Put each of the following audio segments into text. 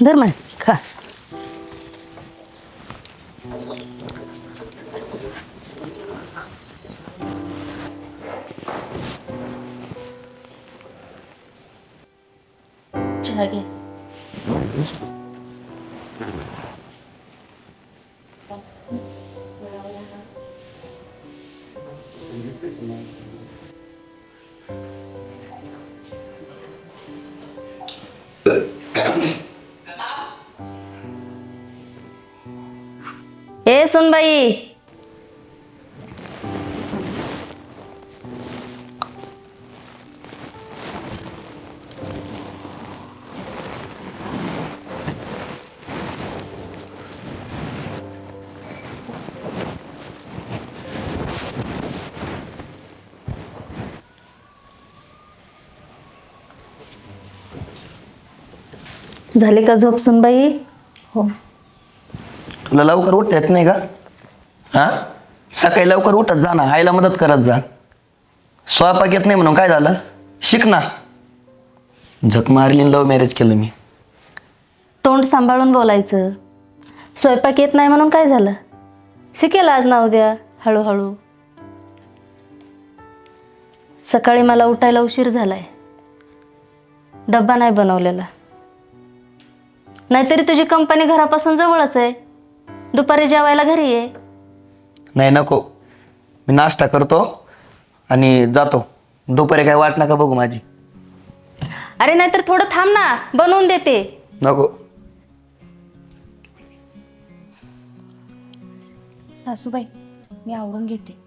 धर म्हण खा. चहा घे. ए सुनबाई, झाली का झोप सुनबाई? हो. तुला लवकर उठता येत नाही का? हा, सकाळी लवकर उठत जा ना, आईला मदत करत जा. स्वयंपाक येत नाही म्हणून काय झालं? शिक ना. झक मारली, लव्ह मॅरेज केलं मी. तोंड सांभाळून बोलायचं. स्वयंपाक येत नाही म्हणून काय झालं? शिकेल आज ना उद्या हळूहळू. सकाळी मला उठायला उशीर झालाय, डब्बा नाही बनवलेला. नाहीतरी तुझी कंपनी घरापासून जवळच आहे, दुपारी जेवायला घरी ये. नाही नको, मी नाश्ता करतो आणि जातो. दुपारी काय वाट नका बघू माझी. अरे नाहीतर थोडं थांब ना, बनवून देते. नको. सासूबाई, मी आवरून घेते.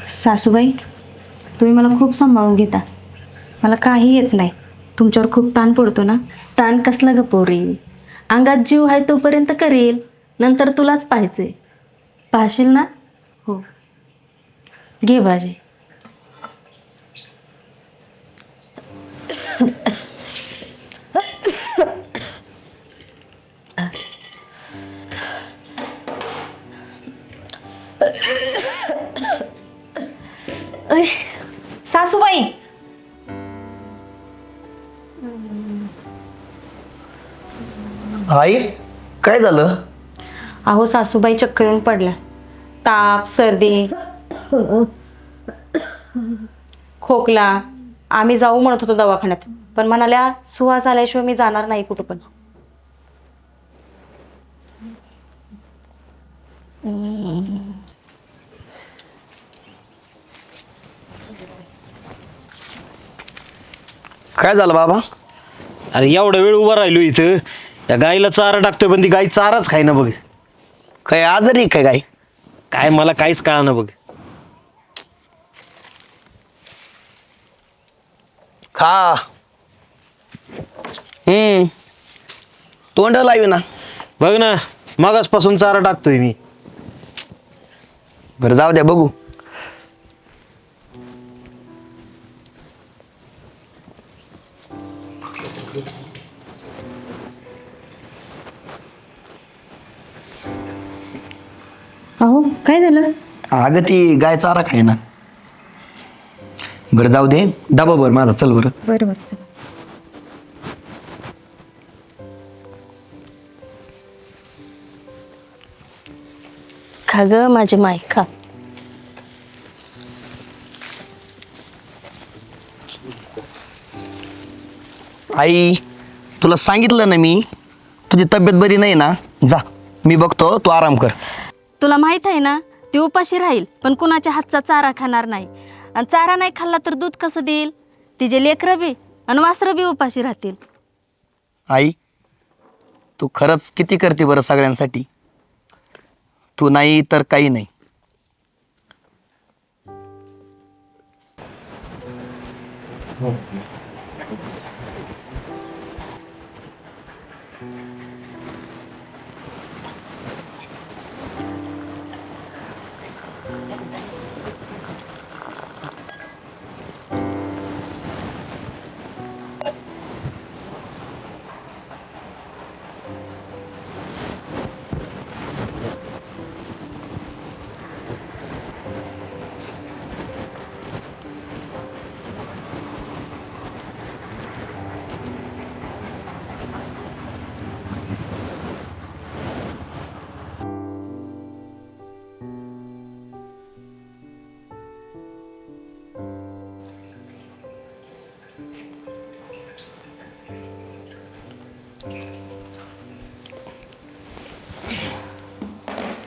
सासूबाई, तुम्ही मला खूप सांभाळून घेता. मला काही येत नाही. तुमच्यावर खूप ताण पडतो ना. ताण कसला ग पोरी? अंगात जीव आहे तोपर्यंत करेल, नंतर तुलाच पाहायचंय. पाहशील ना? हो. घे भाजी. सासूबाई, आई, काय झालं? अहो सासूबाई चक्कर येऊन पडल्या. ताप, सर्दी, खोकला. आम्ही जाऊ म्हणत होतो दवाखान्यात, पण म्हणाल्या सुवास आल्याशिवाय मी जाणार नाही कुठं पण. काय झालं बाबा? अरे एवढा वेळ उभा राहिलो इथं, या गाईला चारा टाकतोय पण ती गाई चाराच खाय ना बघ. काय आजारी काय काय? काय मला काहीच कळा ना बघ. खा. तोंड लावी ना. बघ ना, मगाचपासून चारा टाकतोय मी. बरं जाऊ द्या, बघू. अहो काय झालं? अगं ती गाय चारा खाय ना. बरं जाऊ दे, डबा भर माझा, चल बरं. बरं बरं चला. खा ग माझी माय, खा. आई, तुला सांगितलं ना मी, तुझी तब्येत बरी नाही ना, जा, मी बघतो, तू आराम कर. तुला माहित आहे ना, ती उपाशी राहील पण कुणाच्या हातचा चारा खाणार नाही. आणि चारा नाही खाल्ला तर दूध कसं देईल? तिचे लेकरं बी आणि वासरं बी उपाशी राहतील. आई, तू खरंच किती करते बरं सगळ्यांसाठी. तू नाही तर काही नाही.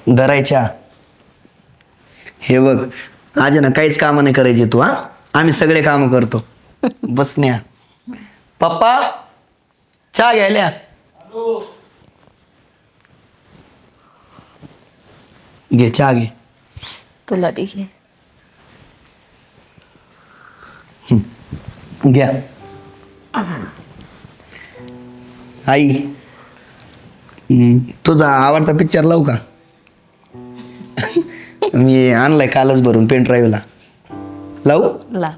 धरायच्या. हे बघ आज ना काहीच कामं नाही करायची तू. हा आम्ही सगळे कामं करतो. बसण्या. पप्पा चहा घ्यायला. घे चहा घे. तुला बी घे. घ्या. आई तुझा आवडता पिक्चर लावू का? मी आणलाय कालच भरून पेन ड्राईव्हला. लावू? ला.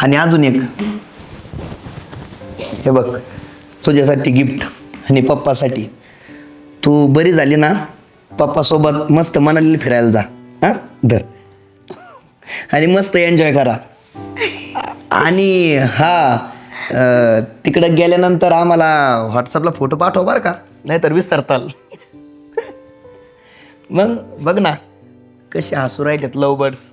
आणि अजून एक हे बघ तुझ्यासाठी गिफ्ट आणि पप्पासाठी. तू बरी झाली ना पप्पासोबत मस्त मनाली फिरायला जा. हा धर आणि मस्त एन्जॉय करा. आणि तिकडं गेल्यानंतर आम्हाला व्हॉट्सअपला फोटो पाठव बरं का, नाहीतर विसरताल. मग बघ ना कसे हसू राहिलेत लव बर्ड्स.